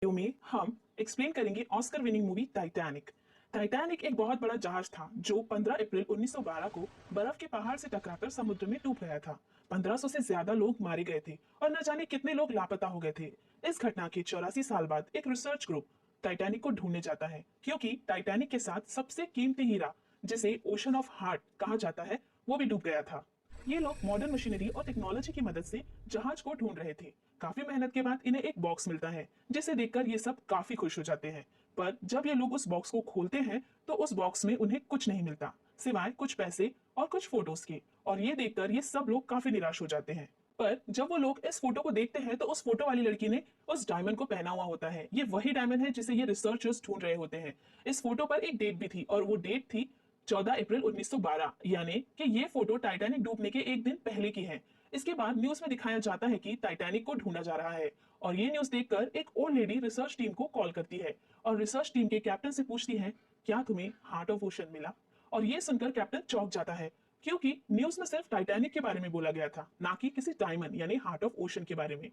Video में हम explain करेंगे Oscar winning movie Titanic. Titanic एक बहुत बड़ा जहाज था जो 15 अप्रैल 1912 को बर्फ के पहाड़ से टकराकर समुद्र में डूब गया था। 1500 से ज्यादा लोग मारे गए थे और न जाने कितने लोग लापता हो गए थे। इस घटना के 84 साल बाद एक रिसर्च ग्रुप टाइटैनिक को ढूंढने जाता है, क्योंकि टाइटैनिक के साथ सबसे कीमती हीरा, जिसे ओशन ऑफ हार्ट कहा जाता है, वो भी डूब गया था। ये लोग मॉडर्न मशीनरी और टेक्नोलॉजी की मदद से जहाज को ढूंढ रहे थे। काफी मेहनत के बाद इन्हें एक बॉक्स मिलता है, जिसे देखकर ये सब काफी खुश हो जाते हैं। पर जब ये लोग उस बॉक्स को खोलते हैं तो उस बॉक्स में उन्हें कुछ नहीं मिलता, सिवाय कुछ पैसे और कुछ फोटोज के। और ये देखकर ये सब लोग काफी निराश हो जाते हैं। पर जब वो लोग इस फोटो को देखते हैं तो उस फोटो वाली लड़की ने उस डायमंड को पहना हुआ होता है। ये वही डायमंड है जिसे ये रिसर्चर्स ढूंढ रहे होते हैं। इस फोटो पर एक डेट भी थी और वो डेट थी 14 अप्रैल 1912, यानी कि ये फोटो टाइटैनिक डूबने के एक दिन पहले की है। इसके बाद न्यूज में दिखाया जाता है कि टाइटैनिक को ढूंढा जा रहा है। और ये न्यूज देखकर एक ओल्ड लेडी रिसर्च टीम को कॉल करती है और रिसर्च टीम के कैप्टन से पूछती है, क्या तुम्हें हार्ट ऑफ ओशन मिला? और ये सुनकर कैप्टन चौंक जाता है, क्योंकि न्यूज में सिर्फ टाइटैनिक के बारे में बोला गया था, ना कि किसी डायमंड यानी हार्ट ऑफ ओशन के बारे में।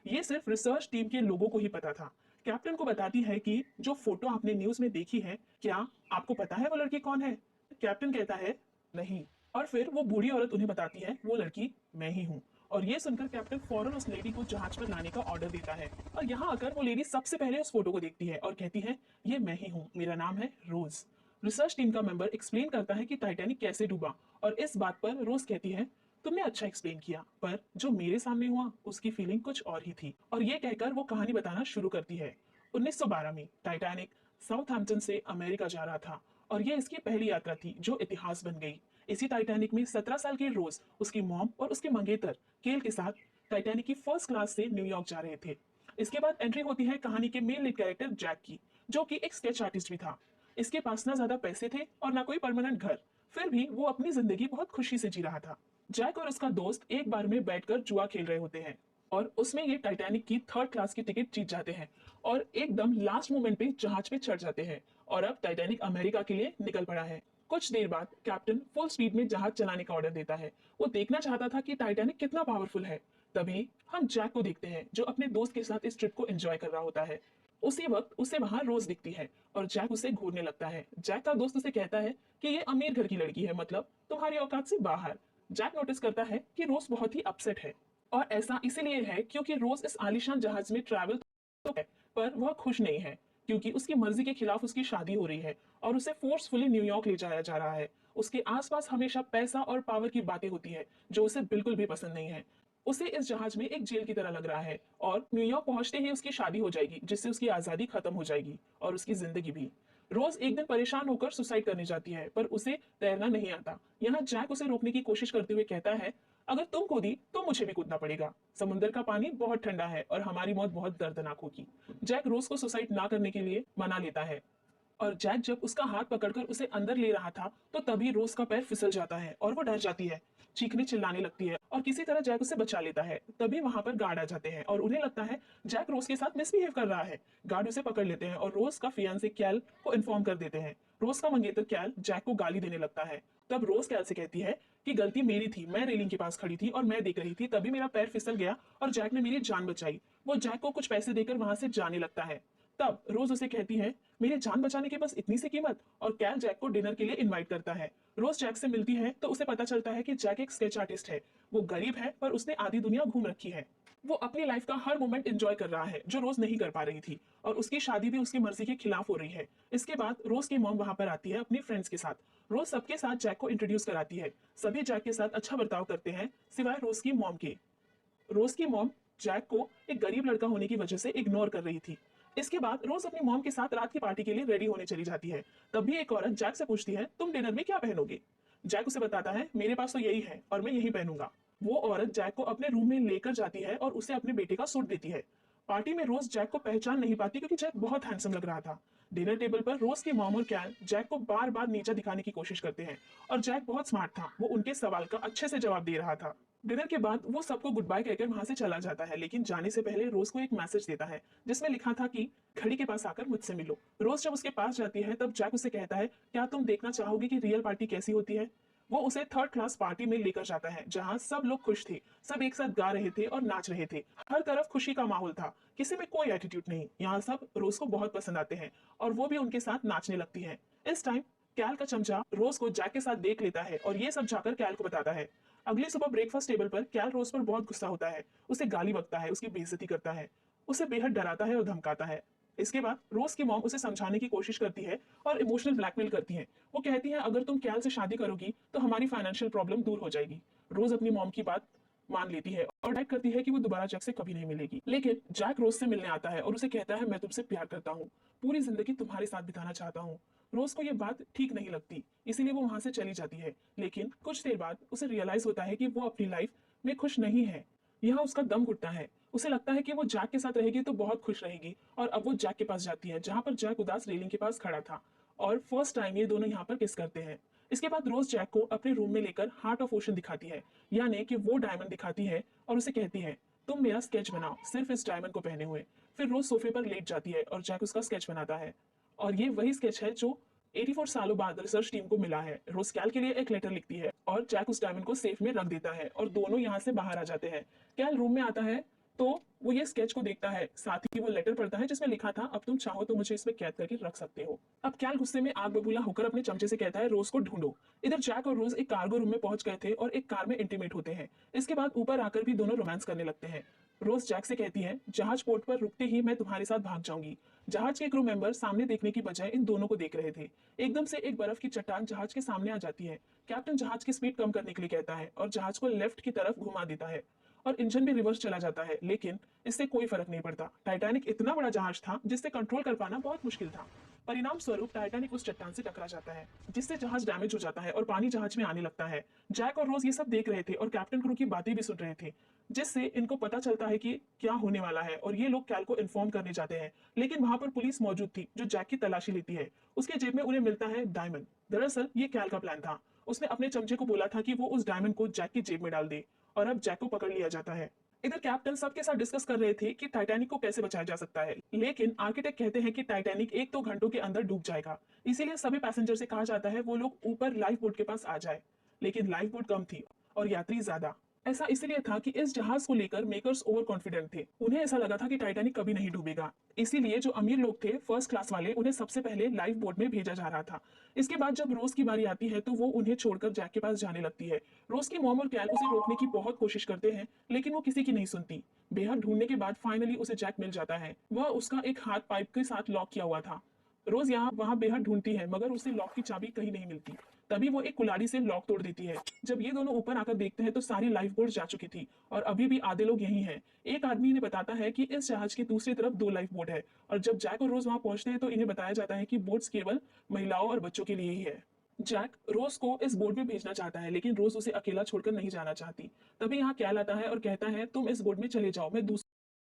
ये सिर्फ रिसर्च टीम के लोगों को ही पता था। कैप्टन को बताती है कि जो फोटो आपने न्यूज में देखी है, क्या आपको पता है वो लड़की कौन है? कैप्टन कहता है, नहीं। और फिर वो बूढ़ी औरत उन्हें बताती है, वो लड़की मैं ही हूँ। और ये सुनकर कैप्टन फौरन उस लेडी को जहाज पर लाने का ऑर्डर देता है। और यहाँ आकर वो लेडी सबसे पहले उस फोटो को देखती है और कहती है, ये मैं ही हूँ, मेरा नाम है रोज। रिसर्च टीम का मेंबर एक्सप्लेन करता है कि टाइटैनिक कैसे डूबा, और इस बात पर रोज कहती है, तुमने अच्छा एक्सप्लेन किया, पर जो मेरे सामने हुआ उसकी फीलिंग कुछ और ही थी। और ये कहकर वो कहानी बताना शुरू करती है। 1912 में टाइटैनिक साउथहैम्पटन से अमेरिका जा रहा था और ये इसकी पहली यात्रा थी जो इतिहास बन गई। इसी टाइटैनिक में 17 साल के रोज, उसकी मॉम और उसके मंगेतर केल के साथ टाइटैनिक की फर्स्ट क्लास से न्यूयॉर्क जा रहे थे। इसके बाद एंट्री होती है कहानी के मेन लीड कैरेक्टर जैक की, जो कि एक स्केच आर्टिस्ट भी था। इसके पास ना ज्यादा पैसे थे और ना कोई परमानेंट घर, फिर भी वो अपनी जिंदगी बहुत खुशी से जी रहा था। जैक और उसका दोस्त एक बार में बैठकर जुआ खेल रहे होते हैं और उसमें ये टाइटैनिक की थर्ड क्लास की टिकट जीत जाते हैं और एकदम लास्ट मोमेंट पे जहाज पे चढ़ जाते हैं। और अब टाइटैनिक अमेरिका के लिए निकल पड़ा है। कुछ देर बाद कैप्टन फुल स्पीड में जहाज चलाने का ऑर्डर देता है। वो देखना चाहता था कि टाइटैनिक कितना पावरफुल है। तभी हम जैक को देखते हैं, जो अपने दोस्त के साथ इस ट्रिप को एंजॉय कर रहा होता है। उसी वक्त उसे वहां रोज दिखती है और जैक उसे घूरने लगता है। जैक का दोस्त उसे कहता है कि ये अमीर घर की लड़की है, मतलब तुम्हारी औकात से बाहर। जैक नोटिस करता है कि रोज बहुत ही अपसेट है, और ऐसा इसीलिए है क्योंकि रोज इस आलीशान जहाज में ट्रैवल तो है, पर वह खुश नहीं है, क्योंकि उसकी मर्जी के खिलाफ उसकी शादी हो रही है और उसे फोर्सफुली न्यूयॉर्क ले जाया जा रहा है। उसके आसपास हमेशा पैसा और पावर की बातें होती है, जो उसे बिल्कुल भी पसंद नहीं है। उसे इस जहाज में एक जेल की तरह लग रहा है और न्यूयॉर्क पहुंचते ही उसकी शादी हो जाएगी, जिससे उसकी आजादी खत्म हो जाएगी और उसकी जिंदगी भी। रोज एक दिन परेशान होकर सुसाइड करने जाती है, पर उसे तैरना नहीं आता। यहाँ जैक उसे रोकने की कोशिश करते हुए कहता है, अगर तुम कूदी तो मुझे भी कूदना पड़ेगा। समुद्र का पानी बहुत ठंडा है और हमारी मौत बहुत दर्दनाक होगी। जैक रोज को सुसाइड ना करने के लिए मना लेता है, और जैक जब उसका हाथ पकड़कर उसे अंदर ले रहा था तो तभी रोज का पैर फिसल जाता है और वो डर जाती है, चीखने चिल्लाने लगती है और किसी तरह जैक उसे बचा लेता है। तभी वहां पर गार्ड आ जाते हैं और उन्हें लगता है जैक रोज के साथ मिसबिहेव कर रहा है। गार्ड उसे पकड़ लेते हैं और रोज का फियांसे कैल को इन्फॉर्म कर देते हैं। रोज का मंगेतर कैल जैक को गाली देने लगता है। तब रोज कैल से कहती है कि गलती मेरी थी, मैं रेलिंग के पास खड़ी थी और मैं देख रही थी, तभी मेरा पैर फिसल गया और जैक ने मेरी जान बचाई। वो जैक को कुछ पैसे देकर वहां से जाने लगता है। तब रोज उसे कहती है, मेरी जान बचाने की बस इतनी सी कीमत, और कैल जैक को डिनर के लिए इनवाइट करता है। रोज जैक से मिलती है तो उसे पता चलता है कि जैक एक स्केच आर्टिस्ट है। वो गरीब है पर उसने आधी दुनिया घूम रखी है। वो अपनी लाइफ का हर मोमेंट एंजॉय कर रहा है, जो रोज नहीं कर पा रही थी, और उसकी शादी भी उसकी मर्जी के खिलाफ हो रही है। इसके बाद रोज की मॉम वहां पर आती है अपनी फ्रेंड्स के साथ। रोज सबके साथ जैक को इंट्रोड्यूस कराती है। सभी जैक के साथ अच्छा बर्ताव करते हैं, सिवाय रोज की मॉम के। रोज की मॉम जैक को एक गरीब लड़का होने की वजह से इग्नोर कर रही थी। इसके बाद रोज अपनी मॉम के साथ रात की पार्टी के लिए रेडी होने चली जाती है। तभी एक औरत जैक से पूछती है, तुम डिनर में क्या पहनोगे? जैक उसे बताता है, मेरे पास तो यही है और मैं यही पहनूंगा। वो औरत जैक को अपने रूम में लेकर जाती है और उसे अपने बेटे का सूट देती है। पार्टी में रोज जैक को पहचान नहीं पाती, क्योंकि जैक बहुत हैंडसम लग रहा था। डिनर टेबल पर रोज की मॉम और कैल जैक को बार बार नीचा दिखाने की कोशिश करते हैं, और जैक बहुत स्मार्ट था, वो उनके सवाल का अच्छे से जवाब दे रहा था। डिनर के बाद वो सबको गुड बाय कहकर वहां से चला जाता है, लेकिन जाने से पहले रोज को एक मैसेज देता है, जिसमें लिखा था कि घड़ी के पास आकर मुझसे मिलो। रोज जब उसके पास जाती है तब जैक उसे कहता है, क्या तुम देखना चाहोगी कि रियल पार्टी कैसी होती है? वो उसे थर्ड क्लास पार्टी में लेकर जाता है, जहां सब लोग खुश थे, सब एक साथ गा रहे थे और नाच रहे थे। हर तरफ खुशी का माहौल था। किसी में कोई एटीट्यूड नहीं। यहाँ सब रोज को बहुत पसंद आते हैं और वो भी उनके साथ नाचने लगती है। इस टाइम कैल का चमचा रोज को जैक के साथ देख लेता है और ये सब जाकर कैल को बताता है। अगली सुबह ब्रेकफास्ट टेबल पर कैल रोज पर बहुत गुस्सा होता है, उसे गाली बकता है, उसकी बेइज्जती करता है, उसे बेहद डराता है और धमकाता है। इसके बाद रोज की मॉम उसे समझाने की कोशिश करती है और इमोशनल ब्लैकमेल करती है। वो कहती है अगर तुम कैल से शादी करोगी तो हमारी फाइनेंशियल प्रॉब्लम दूर हो जाएगी। रोज अपनी मॉम की बात मान लेती है और डाइट करती है कि वो दोबारा जैक से कभी नहीं मिलेगी। लेकिन जैक रोज से मिलने आता है और उसे कहता है मैं तुमसे प्यार करता हूँ, पूरी जिंदगी तुम्हारे साथ बिताना चाहता हूँ। रोज को ये बात ठीक नहीं लगती, इसीलिए वो वहां से चली जाती है। लेकिन कुछ देर बाद उसे रियलाइज होता है कि वो अपनी लाइफ में खुश नहीं है। यहाँ उसका दम घुटता है। उसे लगता है कि वो जैक के साथ रहेगी तो बहुत खुश रहेगी और अब वो जैक के पास जाती है जहाँ पर जैक उदास रेलिंग के पास खड़ा था और फर्स्ट टाइम ये दोनों यहाँ पर किस करते हैं। इसके बाद रोज जैक को अपने रूम में लेकर हार्ट ऑफ ओशन दिखाती है, यानी कि वो डायमंड दिखाती है और उसे कहती है तुम मेरा स्केच बनाओ सिर्फ इस डायमंड को पहने हुए। फिर रोज सोफे पर लेट जाती है और जैक उसका स्केच बनाता है और ये वही स्केच है जो 84 सालों बाद रिसर्च टीम को मिला है। रोज कैल के लिए एक लेटर लिखती है और जैक उस डायमंड को सेफ में रख देता है और दोनों यहाँ से बाहर आ जाते हैं। कैल रूम में आता है तो वो ये स्केच को देखता है, साथ ही वो लेटर पढ़ता है जिसमें लिखा था अब तुम चाहो तो मुझे इसमें कैद करके रख सकते हो। अब कैल गुस्से में आग बबूला होकर अपने चमचे से कहता है रोज को ढूंढो। इधर जैक और रोज एक कार्गो रूम में पहुंच गए थे और एक कार में इंटीमेट होते हैं। इसके बाद ऊपर आकर भी दोनों रोमांस करने लगते हैं। रोज जैक से कहती है जहाज पोर्ट पर रुकते ही मैं तुम्हारे साथ भाग जाऊंगी। जहाज के क्रू मेंबर सामने देखने की बजाय इन दोनों को देख रहे थे। एकदम से एक बर्फ की चट्टान जहाज के सामने आ जाती है। कैप्टन जहाज की स्पीड कम करने के लिए कहता है और जहाज को लेफ्ट की तरफ घुमा देता है और इंजन भी रिवर्स चला जाता है। लेकिन इससे कोई फर्क नहीं पड़ता। टाइटैनिक इतना बड़ा जहाज था जिससे कंट्रोल कर पाना बहुत मुश्किल था। परिणाम स्वरूप टाइटैनिक उस चट्टान से टकरा जाता है जिससे जहाज डैमेज हो जाता है और पानी जहाज में आने लगता है। जैक और रोज ये सब देख रहे थे और कैप्टन क्रू की बातें भी सुन रहे थे, जिससे इनको पता चलता है कि क्या होने वाला है और ये लोग कैल को इन्फॉर्म करने जाते हैं। लेकिन वहां पर पुलिस मौजूद थी जो जैक की तलाशी लेती है। उसके जेब में उन्हें मिलता है डायमंड। दरअसल ये कैल का प्लान था। उसने अपने चमचे को बोला था कि वो उस डायमंड को जैक की जेब में डाल दे और अब जैक को पकड़ लिया जाता है। इधर कैप्टन सबके साथ डिस्कस कर रहे थे कि टाइटैनिक को कैसे बचाया जा सकता है, लेकिन आर्किटेक्ट कहते हैं कि टाइटैनिक 1-2 घंटों के अंदर डूब जाएगा। इसीलिए सभी पैसेंजर से कहा जाता है वो लोग ऊपर लाइफ बोट के पास आ जाए। लेकिन लाइफ बोट कम थी और यात्री ज्यादा। ऐसा इसलिए था कि इस जहाज को लेकर मेकर्स ओवर कॉन्फिडेंट थे। उन्हें ऐसा लगा था कि टाइटैनिक कभी नहीं डूबेगा। इसीलिए जो अमीर लोग थे फर्स्ट क्लास वाले, उन्हें सबसे पहले लाइफ बोट में भेजा जा रहा था। इसके बाद जब रोज की बारी आती है तो वो उन्हें छोड़कर जैक के पास जाने लगती है। रोज की मॉम और कैल उसे रोकने की बहुत कोशिश करते हैं लेकिन वो किसी की नहीं सुनती। बेहद ढूंढने के बाद फाइनली उसे जैक मिल जाता है। वह उसका एक हाथ पाइप के साथ लॉक किया हुआ था। रोज यहाँ वहां बेहद ढूंढती है मगर उसे लॉक की चाबी कहीं नहीं मिलती। तभी वो एक कुल्हाड़ी से लॉक तोड़ देती है। जब ये दोनों ऊपर आकर देखते हैं तो सारी लाइफ बोट जा चुकी थी और अभी भी आधे लोग यही हैं। एक आदमी इन्हें बताता है कि इस जहाज की दूसरी तरफ 2 लाइफ बोट है और जब जैक और रोज वहां पहुंचते हैं तो इन्हें बताया जाता है कि बोट्स केवल महिलाओं और बच्चों के लिए ही है। जैक रोज को इस बोट में भेजना चाहता है लेकिन रोज उसे अकेला छोड़कर नहीं जाना चाहती। तभी यहाँ कैल आता है और कहता है तुम इस बोट में चले जाओ, मैं दूसरी